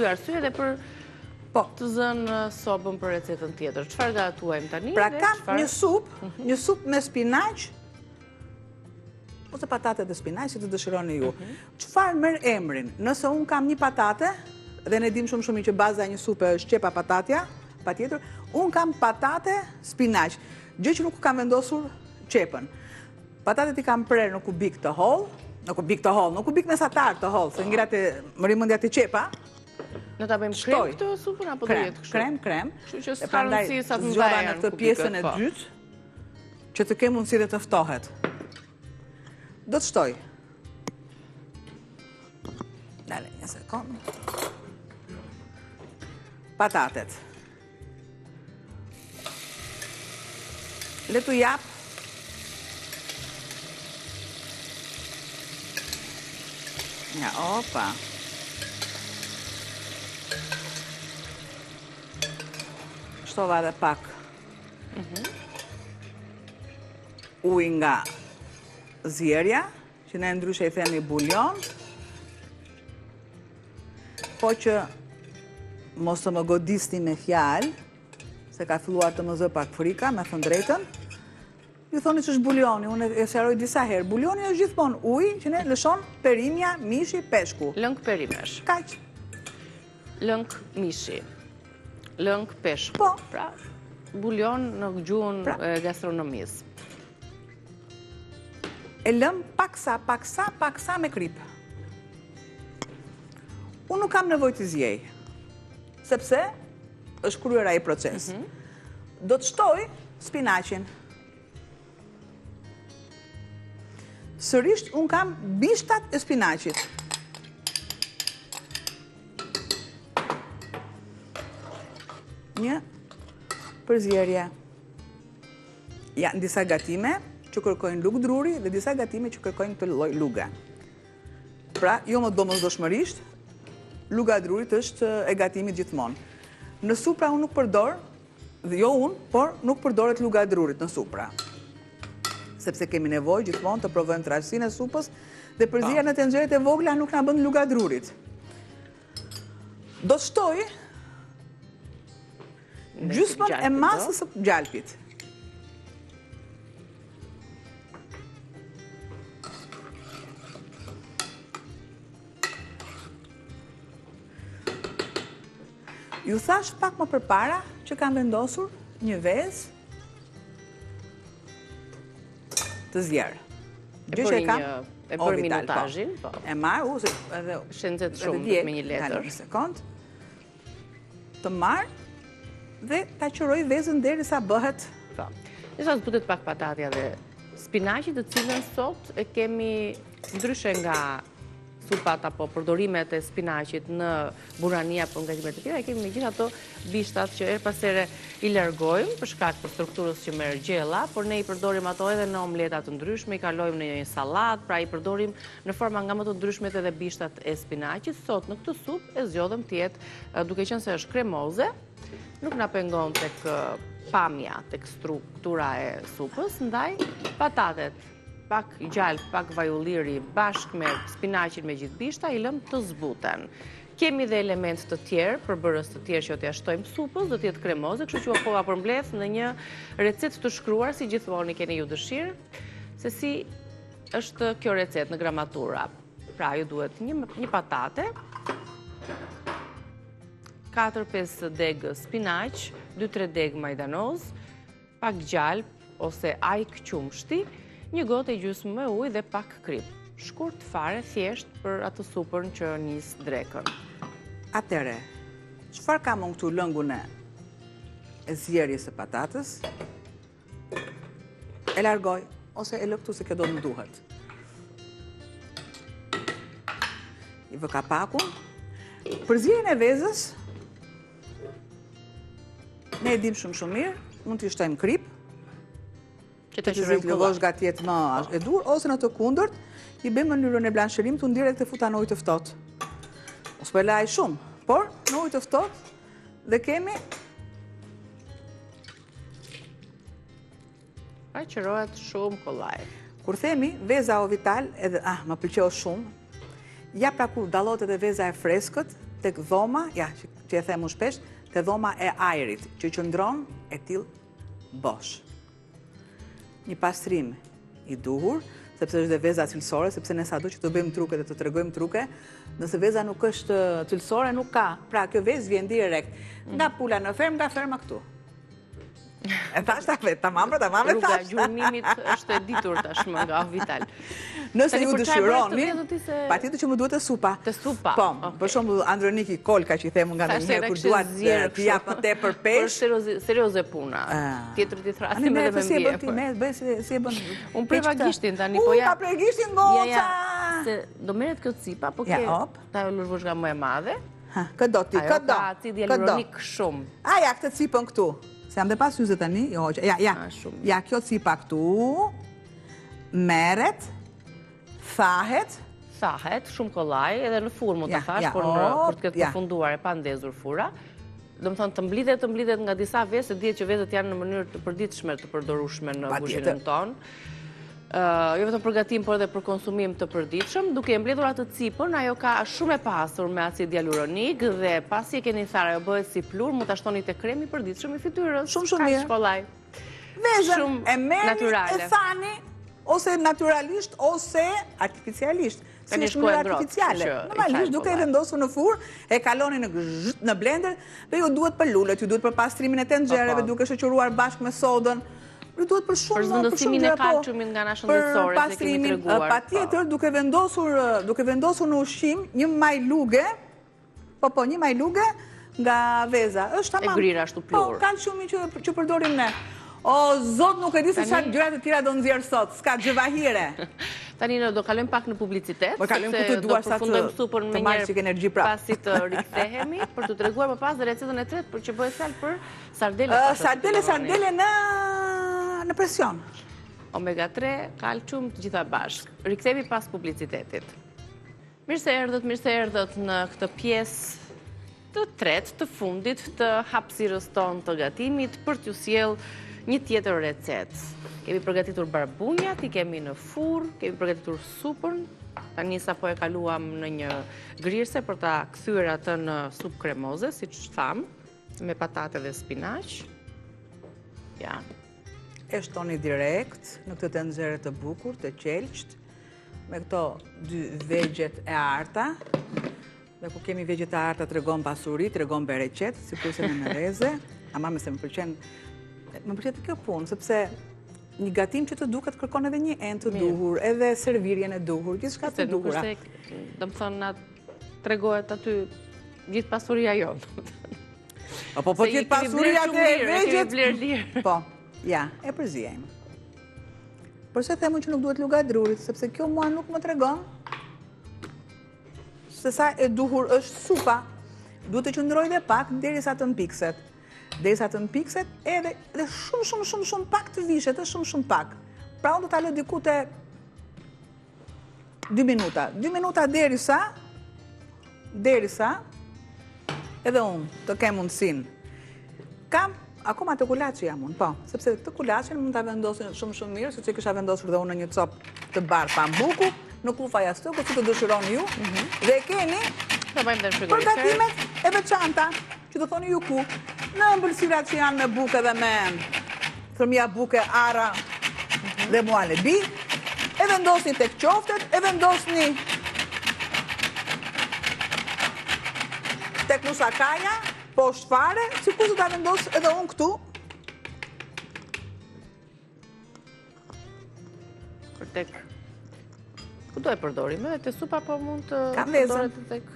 dy arsye dhe për të zënë sobën për recetën tjetër. Çfarë gatuajmë tani? Pra kam një supë me spinaq, ose patate dhe spinaq, si të dëshironi ju. Çfarë merr emrin? Nëse unë kam një patate, dhe ne dim shumë që baza një supe është qepa patatja, patjetër, unë kam patate spinaq, gjë që nuk kam vendosur qepën. Patatet i kam prerë në kubik të hollë, në kubik mesatar të hollë, se ngjërat e më rimendja të qepa. Ne ta bëjmë krem këtë supën apo do jetë kështu? Krem. Kështu që s'ka rëndësi sa të zgjodha në këtë pjesën e dytë, që të kemë mundësi dhe të ftohet. Do të shtoj. Dale, një sekond. Patatet. Le t'u jap. Ja, opa. Shtova dhe pak ujë nga zjerja, që ne ndryshe i themi bulion, po që mos të më godisni me fjalë, se ka filluar të më zë pak frika, me thënë drejtën, ju thoni që është bulioni, unë e sqaroj disa herë. Bulioni është gjithmonë ujë që ne lëshon perimja, mishi, peshku. Lëng perimesh. Kaq. Lëng mishi. Lëng peshku. Po. Pra, bulion në gjuhën e gastronomisë. E lëm paksa me krip. Unë nuk kam nevojë të zjej, sepse është kryer ai proces. Do të shtoj spinaqin. Sërish, unë kam bishtat e spinaqit. Një përzierje. Janë disa gatime që kërkojnë lugë druri dhe disa gatime që kërkojnë të lloj luga. Pra, jo më domosdoshmërisht, luga e drurit është e gatimit gjithmonë. Në supra unë nuk përdor, dhe jo unë, por nuk përdoret luga e drurit në supra. Sepse kemi nevojë gjithmonë të provojmë trashësinë e supës dhe përzierjen në tenxheret e vogla nuk na bën luga e drurit. Do të shtoj gjysmën e masës së gjalpit. Ju thash pak më përpara që kam vendosur një vezë të zjerë. Gjë që e kam e për minutazhin, po. E marr, edhe shëndet shumë me një letër. Një sekond. Të marr dhe ta qëroj vezën derisa bëhet. Po. Nësa zbutet pak patatja dhe spinaqi, të cilën sot e kemi ndryshe nga supat apo përdorimet e spinaqit në burania apo nga gatimet e tjera, kemi me gjithë ato bishtat që her pas here i largojmë për shkak të strukturës që merr gjella, por ne i përdorim ato edhe në omleta të ndryshme, i kalojmë në një sallat, pra i përdorim në forma nga më të ndryshmet edhe bishtat e spinaqit. Sot në këtë supë e zgjodhëm të jetë, duke qenë se është kremoze, nuk na pengon tek pamja, tek struktura e supës, ndaj patatet pak gjalp, pak vajulliri, bashk me spinaqin me gjithë bishta, i lëm të zbuten. Kemi dhe element të tjerë, përbërës të tjerë që do t'ja shtojmë supës, do t'jetë kremoze, kështu që u koha përmbledh në një recet të shkruar, si gjithmonë keni ju dëshirë, se si është kjo recet në gramatura. Pra, ju duhet një patate, 4-5 degë spinaq, 2-3 degë majdanoz, pak gjalp ose ajk qumshti, një gotë e gjysmë me ujë dhe pak krip. Shkurt fare, thjesht për atë supën që nis drekën. Atëre, çfarë kam unë këtu lëngun e zjerjes së patatës? E largoj, ose e lë këtu se kjo do më duhet. I vë kapakun. Për zjerjen e vezës, ne e dim shumë mirë, mund t'i shtojmë krip, që të qërëm lëvosh nga tjetë më e dur, ose në të kundërt, i bëjmë në mënyrën e blanshërim të ndirekt të futa në ujë të ftohtë. Mos po e laj shumë, por në ujë të ftohtë dhe kemi pa qërohet shumë kollaj. Kur themi veza o vital, edhe më pëlqeu shumë, ja pra kur dallohet edhe veza e freskët, tek dhoma, ja, që e them unë shpesh, te dhoma e ajrit, që qëndron e tillë bosh. Një pastrim i duhur, sepse është dhe veza cilësore, sepse ne sado që të bëjmë truke dhe të tregojmë truke, nëse veza nuk është cilësore, nuk ka. Pra, kjo vezë vjen direkt nga pula në fermë, nga ferma këtu. E thash ta vetë, tamam e Rruga thash. gjurmimit është e ditur tashmë nga Vital. Nëse ju dëshironi, patjetër patjetër që më duhet të supa. Të supa. Po, okay. Për shembull Androniki Kolka që i them nga ndonjëherë kur duat të jap më tepër peshë. Është serioze puna. Tjetër ti thrasim edhe me si e bën mbje. ti, me bëj si e bën. Unë preva gishtin tani, po ja. Ta pre gishtin goca. Se do merret kjo cipa, po ke ta lurvozhga më e madhe. Ha, këdo ti, Ajo këdo. ka acid hialuronik shumë. Ja, këtë cipën këtu. Se jam dhe pas syze tani, jo, ja. Ja, kjo cipa këtu, merret, thahet, shumë kollaj, edhe në furë mu të thash, por për të këtë përfunduar e pa ndezur fura. Do më thonë të mblidhet nga disa vezë, se dihet që vezët janë në mënyrë të përditshme, të përdorueshme në kuzhinën tonë. Jo vetëm përgatim, por edhe për konsumim të përditshëm. Duke e mbledhur atë cipën, ajo ka shumë e pasur me acid hialuronik dhe pasi e keni tharë, ajo bëhet si plur, mund ta shtoni te kremi i përditshëm i fytyrës. Shumë mirë. Shkollaj. Vezën e merrni, e thani, ose naturalisht, ose artificialisht. Si është mënyrë artificiale. Normalisht, duke e vendosur në furrë, e kaloni në blender, dhe ju duhet për lullet, ju duhet për pastrimin e tenxhereve, duke shoqëruar bashkë me sodën. Ju duhet për shumë zvendësimin e kalciumit nga ana shëndetësore që kemi treguar. Patjetër, duke vendosur në ushqim një majluge, një majluge nga veza. Është tamam. E grira ashtu plur. Po, kalciumi që përdorim ne. O, zot nuk e di se çfarë gjëra të tjera do nxjerr sot, s'ka xhevahire. Tani do kalojmë pak në publicitet. Po kalojmë këtu duar sa të marrë çik energji prapë. Pasi të rikthehemi për t'u treguar më pas recetën e tretë për që bëhet fjalë për sardele. Sardele në presion. Omega 3, kalcium, të gjitha bashkë. Rikthehemi pas publicitetit. Mirë se erdhët në këtë pjesë të tretë, të fundit të hapësirës tonë të gatimit për t'ju sjell një tjetër recetë. Kemi përgatitur barbunjat, i kemi në furrë, kemi përgatitur supën. Tani sapo e kaluam në një grirse për ta kthyer atë në supë kremoze, siç tham, me patate dhe spinaq. Ja. E shtoni direkt në këtë tenxhere të bukur, të qelqt, me këto dy vegjet e arta. Dhe ku kemi vegjet e arta tregon pasuri, tregon bereqet, sikurse në mereze. Ama më se më pëlqen kjo punë, sepse një gatim që të duket kërkon edhe një enë të duhur, edhe servirjen e duhur, gjithçka të duhura. Nuk është, do të thonë, na tregohet aty gjithë pasuria jonë. Po gjithë pasuria të vegjet. Po, ja, e përziejmë. Përse themu që nuk duhet luga e drurit, sepse kjo mua nuk më tregon se sa e duhur është supa. Duhet të qëndroj dhe pak derisa të mpikset. Derisa të mpikset edhe shumë pak të vishet, shumë pak. Pra unë do ta lë diku te 2 minuta. 2 minuta derisa edhe unë të kem mundësinë. Kam akoma të kulaçi jam unë, po, sepse këtë kulaçin mund ta vendosin shumë mirë, siç e kisha vendosur dhe unë në një copë të bardhë pambuku, në kufa jastuku, si të dëshironi ju, dhe keni përgatimet e veçanta, që do thoni ju ku, në ëmbëlsirat që janë me buke dhe me thërmia buke, ara dhe muhallebi, e vendosni tek qoftet, e vendosni tek musakaja, poshtë fare, sikur se ta vendos edhe unë këtu. Për tek... Ku do e përdorim? Edhe te supa po mund të përdoret tek...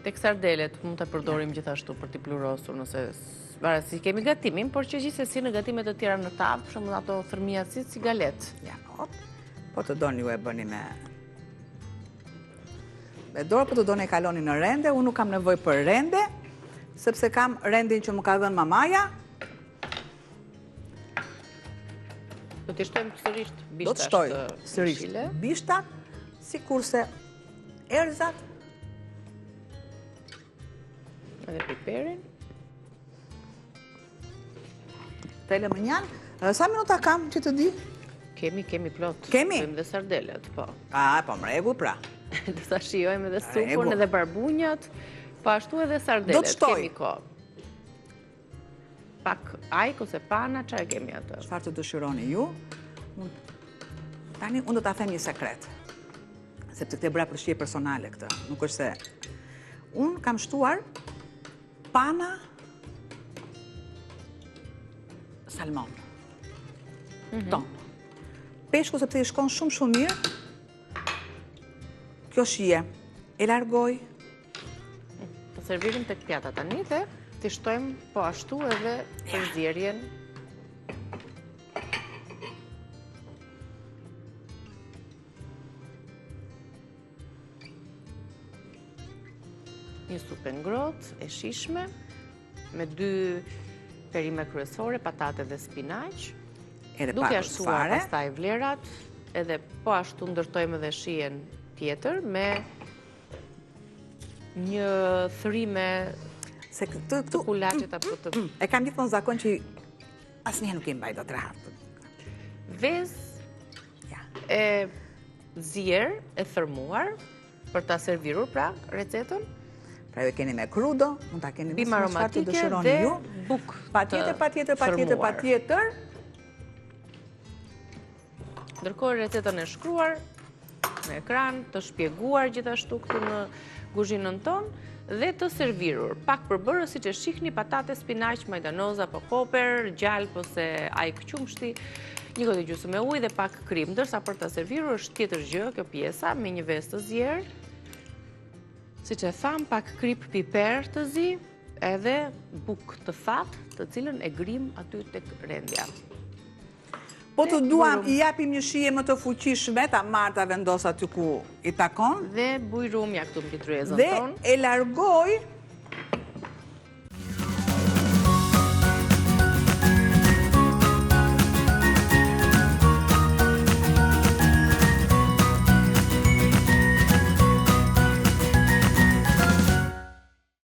Tek sardelet mund të përdorim gjithashtu për t'i plurosur, nëse varet si kemi gatimin, por që gjithsesi në gatimet të tjera në tavë, për shembull ato thërmia si galet. Ja, po të doni ju e bëni me dorë, po të doni e kaloni në rende, unë nuk kam nevojë për rende, sepse kam rendin që më ka dhënë mamaja. Do t'i shtojmë sërish bishtash. Do të shtoj sërish bishtat, sikurse erëzat. Edhe piperin. Tele më njanë. Sa minuta kam që të di? Kemi plot. Kemi? Kemi dhe sardelet, po. Po më rregull pra. Do ta shijojmë edhe supën, edhe barbunjat, po ashtu edhe sardelet. Do të shtoj. Kemi kohë. Pak ajk ose pana, çfarë kemi atë? Çfarë të dëshironi ju. Tani unë do ta them një sekret. Sepse këtë bra për shije personale këtë. Nuk është se unë kam shtuar pana salmon. Ton. Peshku sepse i shkon shumë mirë. Kjo shije e largoj. Po servirim tek pjata tani dhe t'i shtojmë po ashtu edhe përzierjen. Një supë ngrohtë, e shishme, me 2 perime kryesore, patate dhe spinaq. Duke ashtuar pastaj vlerat, edhe po ashtu ndërtojmë edhe shijen tjetër me një thrime se këtu kulaqet apo të... E kam gjithmonë zakon që asnjëherë nuk i mbaj dot rehat. Vezë e zier e thërmuar për ta servirur pra recetën. Pra ju keni me crudo, mund ta keni me Bimë aromatike dhe buk patjetër. Ndërkohë recetën e shkruar në ekran, të shpjeguar gjithashtu këtu në kuzhinën tonë dhe të servirur. Pak përbërës siç e shihni, patate, spinaq, majdanoza apo koper, gjalp ose ajk qumshti, një gotë gjysmë me ujë dhe pak krim. Ndërsa për ta servirur është tjetër gjë kjo pjesa me një vezë të zier. Siç e tham, pak krip piper të zi, edhe buk të thatë, të cilën e grim aty tek rendja. Po të duam, i japim një shije më të fuqishme, ta marr ta vendos aty ku i takon. Dhe bujrum ja këtu mbi tryezën tonë. tonë. Dhe e largoj